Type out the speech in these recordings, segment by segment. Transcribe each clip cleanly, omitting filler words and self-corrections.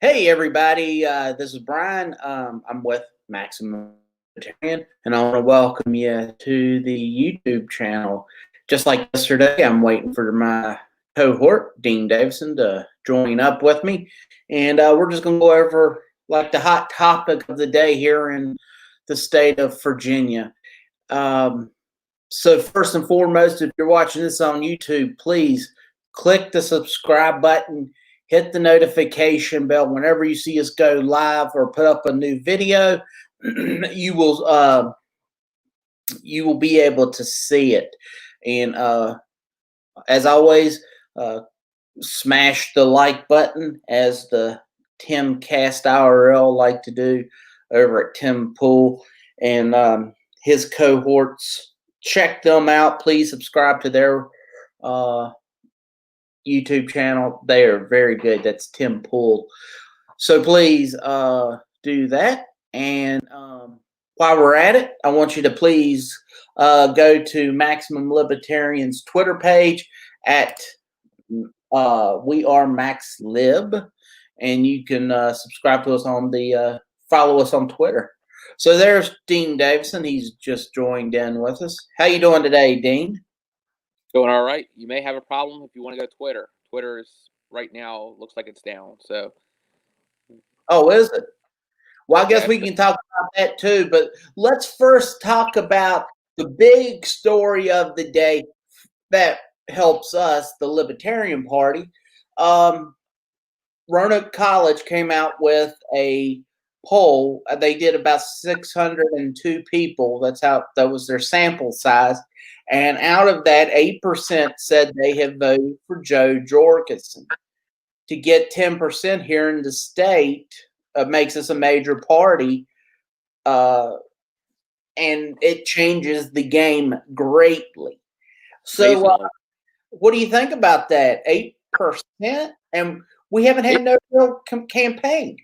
Hey everybody, this is Brian. I'm with Maximum Libertarian, and I want to welcome you to the YouTube channel. Just like yesterday, I'm waiting for my cohort, Dean Davison, to join up with me, and we're just going to go over like the hot topic of the day here in the state of Virginia. Um, so first and foremost, if you're watching this on YouTube, please click the subscribe button, hit the notification bell whenever you see us go live or put up a new video. you will be able to see it. And as always, smash the like button, as the Tim Cast IRL like to do over at Tim Pool and his cohorts. Check them out. Please subscribe to their YouTube channel. They are very good. That's Tim Pool. So please do that. And while we're at it, I want you to please go to Maximum Libertarian's Twitter page at We Are Max Lib, and you can subscribe to us on the follow us on Twitter. So there's Dean Davison. He's just joined in with us. How you doing today, Dean? Doing all right. You may have a problem if you want to go to Twitter. Twitter is right now looks like it's down. So. Oh, is it? Well, I guess we can talk about that too. But let's first talk about the big story of the day that helps us, the Libertarian Party. Roanoke College came out with a poll. They did about 602 people. That was their sample size. And out of that, 8% said they have voted for Jo Jorgensen. To get 10% here in the state makes us a major party, and it changes the game greatly. So what do you think about that? 8%? And we haven't had no real campaign.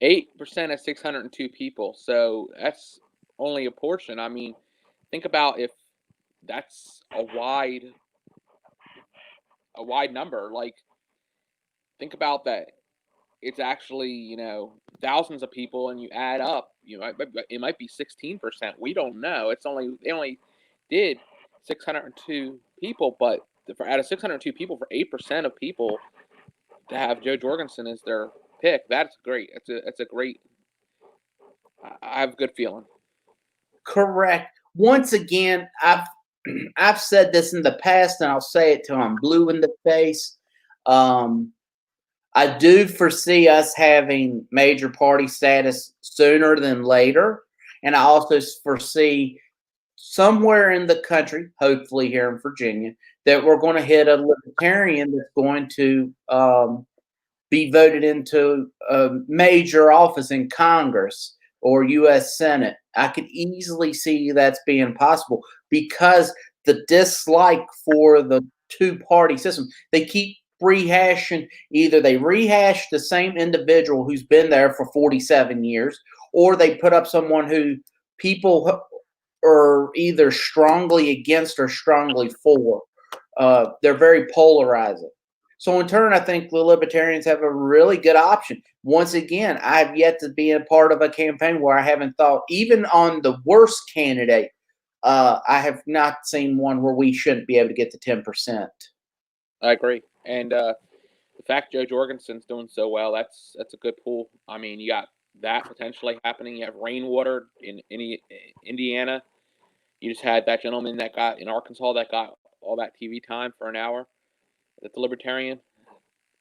8% of 602 people. So that's only a portion. I mean, think about if that's a wide number. Like, think about that. It's actually, thousands of people, and you add up, it might be 16%. We don't know. They only did 602 people, but out of 602 people, for 8% of people to have Jo Jorgensen as their pick, that's great. It's a great. I have a good feeling. Correct. Once again, I've said this in the past, and I'll say it till I'm blue in the face. I do foresee us having major party status sooner than later. And I also foresee somewhere in the country, hopefully here in Virginia, that we're going to hit a libertarian that's going to be voted into a major office in Congress or U.S. Senate. I could easily see that's being possible because the dislike for the two-party system, they keep rehashing. Either they rehash the same individual who's been there for 47 years, or they put up someone who people are either strongly against or strongly for. They're very polarizing. So in turn, I think the Libertarians have a really good option. Once again, I've yet to be a part of a campaign where I haven't thought, even on the worst candidate, I have not seen one where we shouldn't be able to get to 10%. I agree. And the fact Jo Jorgensen's doing so well, that's a good pool. I mean, you got that potentially happening. You have rainwater in Indiana. You just had that gentleman that got in Arkansas that got all that TV time for an hour at the Libertarian.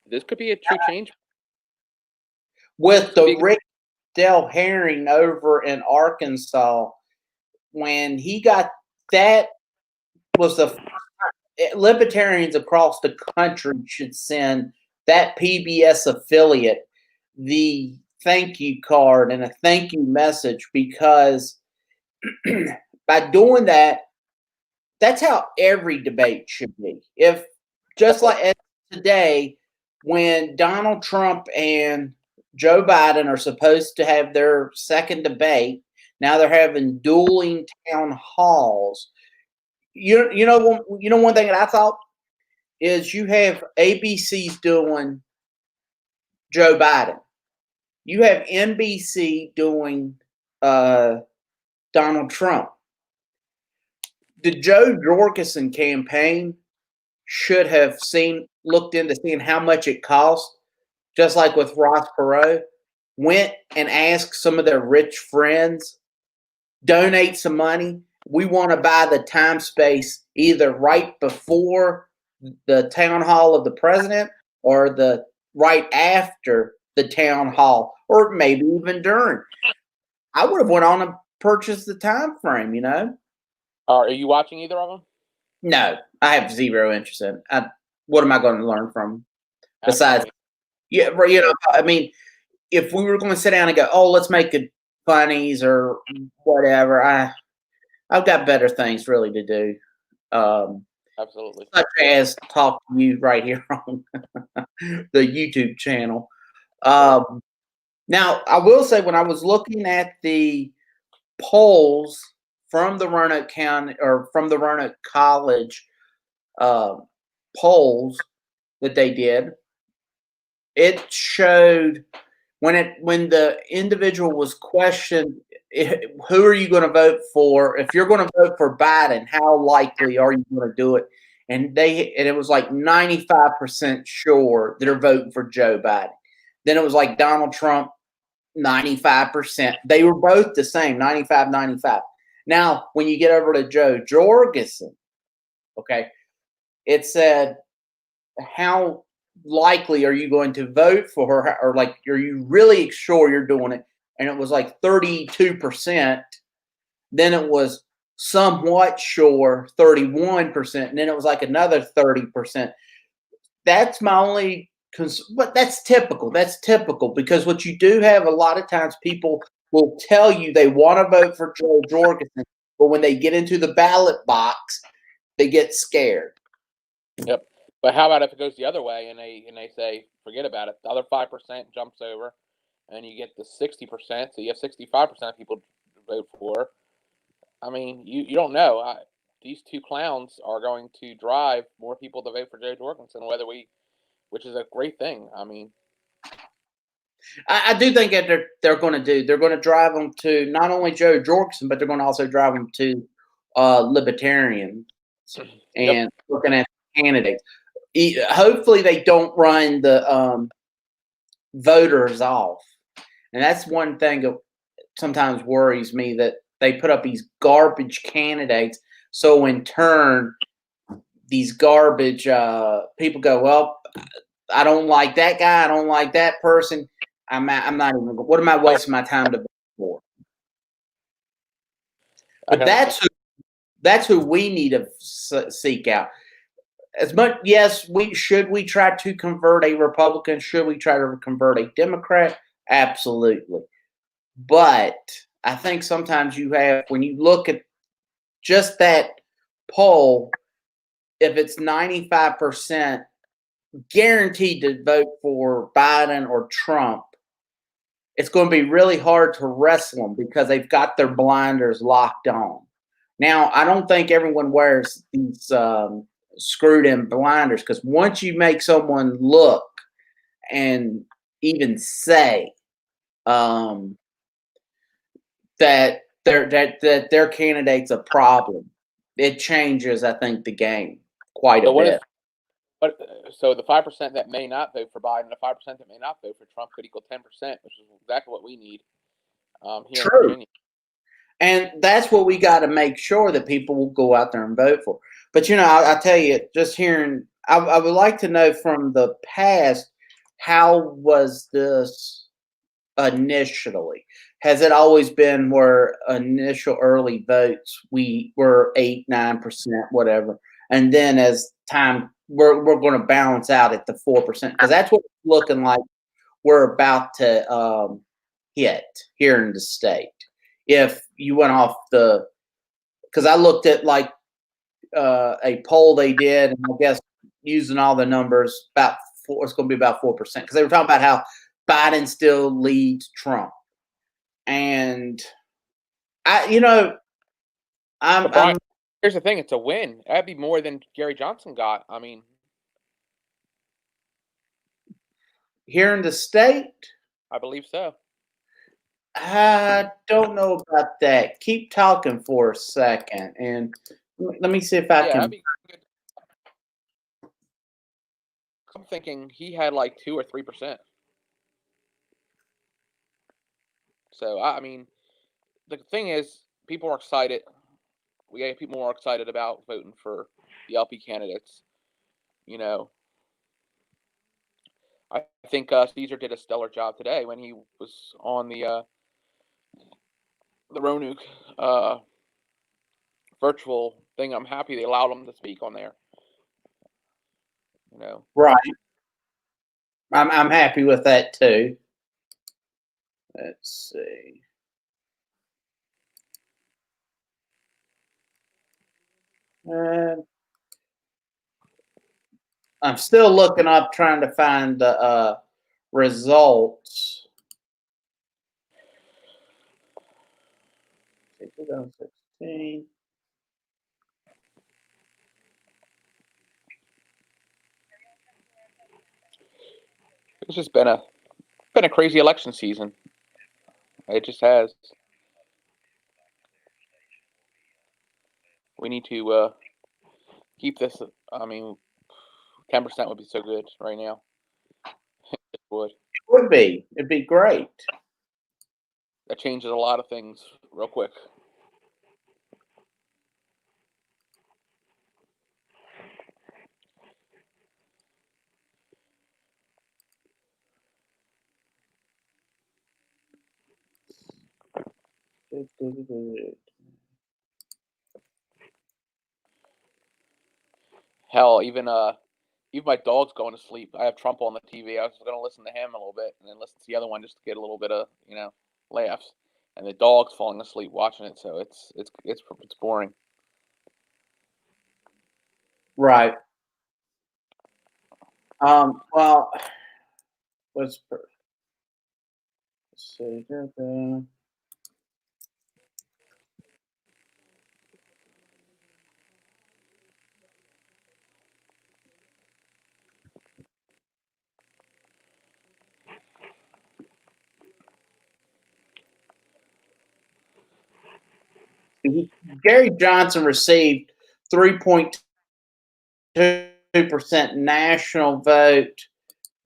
This could be a true change. With the Rick Del Herring over in Arkansas, when he got that, was the Libertarians across the country should send that PBS affiliate the thank you card and a thank you message, because by doing that, that's how every debate should be. If just like today, when Donald Trump and Joe Biden are supposed to have their second debate, now they're having dueling town halls. You know one thing that I thought is, you have ABC's doing Joe Biden. You have NBC doing Donald Trump. The Jo Jorgensen campaign should have looked into seeing how much it costs, just like with Ross Perot, went and asked some of their rich friends, donate some money. We want to buy the time space either right before the town hall of the president or the right after the town hall, or maybe even during. I would have went on and purchased the time frame, Are you watching either of them? No, I have zero interest in it. What am I going to learn from besides? Yeah, I mean, if we were going to sit down and go, oh, let's make it funnies or whatever, I've got better things really to do. Absolutely. Such as talk to you right here on the YouTube channel. Now, I will say when I was looking at the polls from the Roanoke County or from the Roanoke College polls that they did, it showed when the individual was questioned, who are you going to vote for? If you're going to vote for Biden, how likely are you going to do it? And it was like 95% sure they're voting for Joe Biden. Then it was like Donald Trump, 95%. They were both the same, 95, 95. Now, when you get over to Jo Jorgensen, okay, it said, how likely are you going to vote for her? Or like, are you really sure you're doing it? And it was like 32%. Then it was somewhat sure, 31%. And then it was like another 30%. That's my only but that's typical. That's typical because what you do have a lot of times people will tell you they want to vote for Jo Jorgensen, but when they get into the ballot box, they get scared. Yep. But how about if it goes the other way and they say forget about it, the other 5% jumps over, and you get the 60%, so you have 65% of people to vote for. I mean, you don't know. These two clowns are going to drive more people to vote for Jo Jorgensen, which is a great thing. I mean, I do think that they're going to do. They're going to drive them to not only Jo Jorgensen, but they're going to also drive them to Libertarian and looking at candidates. Hopefully, they don't run the voters off, and that's one thing that sometimes worries me, that they put up these garbage candidates. So in turn, these garbage people go, well, I don't like that guy. I don't like that person. I'm not even. What am I wasting my time to vote for? But that's who we need to seek out. As much, yes, we try to convert a Republican? Should we try to convert a Democrat? Absolutely. But I think sometimes when you look at just that poll, if it's 95% guaranteed to vote for Biden or Trump, it's going to be really hard to wrestle them because they've got their blinders locked on. Now, I don't think everyone wears these screwed in blinders, because once you make someone look and even say that their candidate's a problem, it changes, I think, the game quite a bit. So the 5% that may not vote for Biden, the 5% that may not vote for Trump could equal 10%, which is exactly what we need here in Virginia. And that's what we got to make sure that people will go out there and vote for. But I tell you, just hearing, I would like to know from the past, how was this initially? Has it always been where initial early votes we were 8-9%, whatever, and then as time we're going to balance out at the 4%, because that's what it's looking like we're about to hit here in the state. If you went off because I looked at like a poll they did, and I guess using all the numbers, it's going to be about 4%, because they were talking about how Biden still leads Trump. And here's the thing: it's a win. That'd be more than Gary Johnson got. I mean, here in the state? I believe so. I don't know about that. Keep talking for a second, and let me see if I Yeah, I can. mean, I'm thinking he had like 2 or 3%. So I mean, the thing is, people are excited. We get people more excited about voting for the LP candidates. You know, I think Caesar did a stellar job today when he was on the Roanoke virtual thing. I'm happy they allowed him to speak on there. You know, Right, I'm happy with that too. Let's see. Uh, I'm still looking up, trying to find the results. 2016. it's just been a crazy election season. It just has. We need to keep this. I mean, 10% would be so good right now. It would. It would be. It'd be great. That changes a lot of things real quick. Hell, even my dog's going to sleep. I have Trump on the TV. I was going to listen to him a little bit and then listen to the other one just to get a little bit of laughs. And the dog's falling asleep watching it, so it's boring. Right. Well, let's see. Gary Johnson received 3.2% national vote,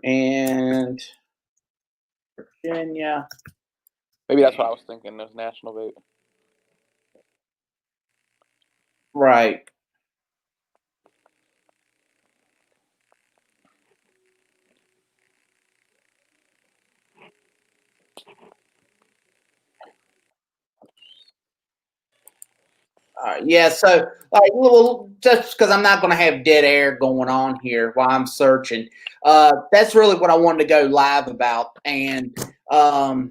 and Virginia. Maybe that's what I was thinking. Those national vote. Right. Yeah, so like, well, just because I'm not going to have dead air going on here while I'm searching, that's really what I wanted to go live about. And I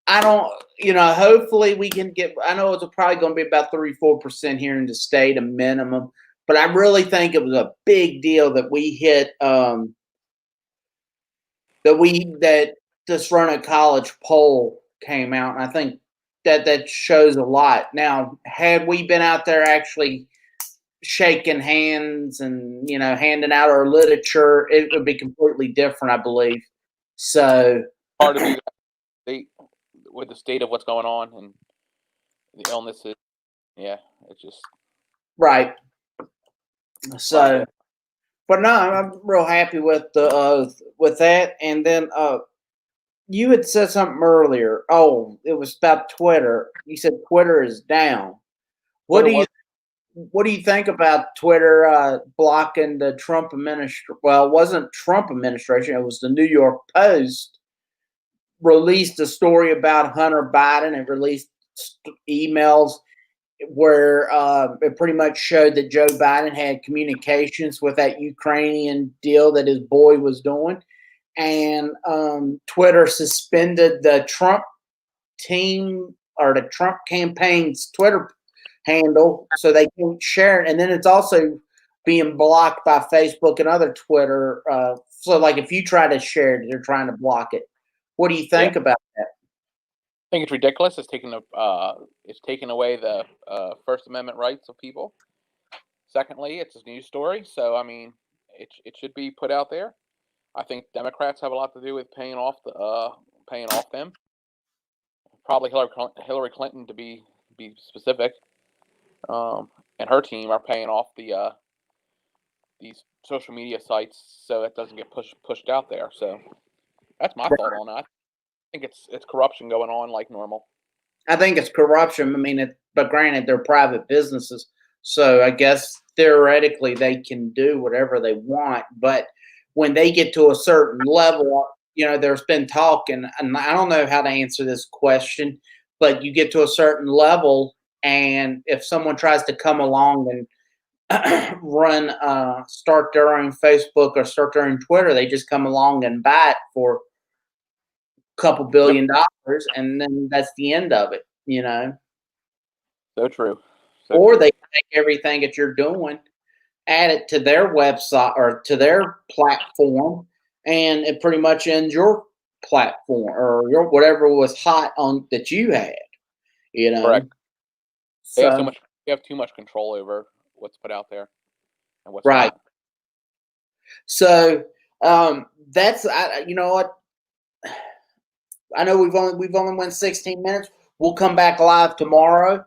don't, hopefully we can get. I know it's probably going to be about 34% here in the state, a minimum. But I really think it was a big deal that we hit that this Roanoke College poll came out, and I think that shows a lot. Now, had we been out there actually shaking hands and handing out our literature, it would be completely different, I believe. So Hard to do that state with the state of what's going on and the illnesses. Yeah, it's just right. So, but no, I'm real happy with that. And then you had said something earlier. Oh, it was about Twitter. You said Twitter is down. What do you What do you think about Twitter blocking the Trump administration? Well, it wasn't Trump administration. It was the New York Post released a story about Hunter Biden and released emails where it pretty much showed that Joe Biden had communications with that Ukrainian deal that his boy was doing. And Twitter suspended the Trump team or the Trump campaign's Twitter handle so they can't share it. And then it's also being blocked by Facebook and other Twitter. So, like, if you try to share it, they're trying to block it. What do you think about that? I think it's ridiculous. It's taking away the First Amendment rights of people. Secondly, it's a news story, so I mean, it should be put out there. I think Democrats have a lot to do with paying off them. Probably Hillary Clinton to be specific, and her team are paying off these social media sites so it doesn't get pushed out there. So that's my thought on that. I think it's corruption going on like normal. I think it's corruption. I mean, but granted, they're private businesses, so I guess theoretically they can do whatever they want. But when they get to a certain level, there's been talk, and I don't know how to answer this question, but you get to a certain level, and if someone tries to come along and start their own Facebook or start their own Twitter, they just come along and buy it for a couple $1 billion, and then that's the end of it, So true. Or they take everything that you're doing, add it to their website or to their platform, and it pretty much ends your platform or your whatever was hot on that you had, Correct. They have So, they have too much control over what's put out there and what's right. not. So that's you know what. I know we've only went 16 minutes. We'll come back live tomorrow.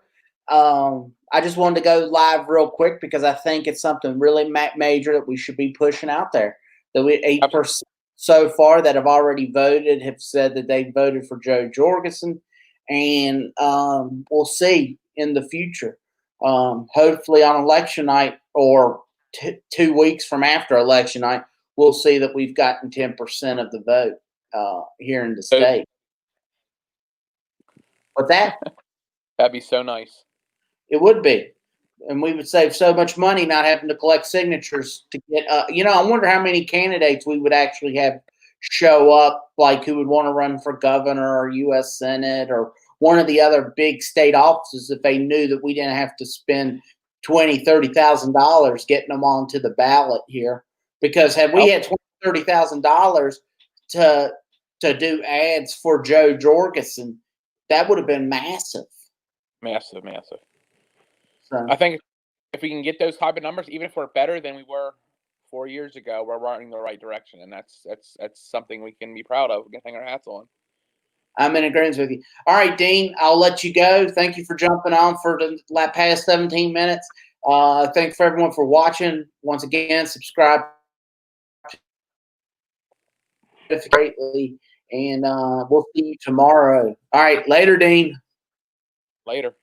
I just wanted to go live real quick because I think it's something really major that we should be pushing out there. That 8% so far that have already voted have said that they voted for Jo Jorgensen, and we'll see in the future. Hopefully on election night or 2 weeks from after election night, we'll see that we've gotten 10% of the vote here in the state. But that'd be so nice. It would be. And we would save so much money not having to collect signatures to get I wonder how many candidates we would actually have show up, like who would want to run for governor or U.S. Senate or one of the other big state offices if they knew that we didn't have to spend $20,000-$30,000 getting them onto the ballot here. Because had we had $20,000-$30,000 to do ads for Jo Jorgensen, that would have been massive. Massive. So, I think if we can get those type of numbers, even if we're better than we were 4 years ago, we're running the right direction, and that's something we can be proud of. We can hang our hats on. I'm in agreement with you. All right, Dean, I'll let you go. Thank you for jumping on for the past 17 minutes. Thanks for everyone for watching. Once again, subscribe greatly, and we'll see you tomorrow. All right, later, Dean. Later.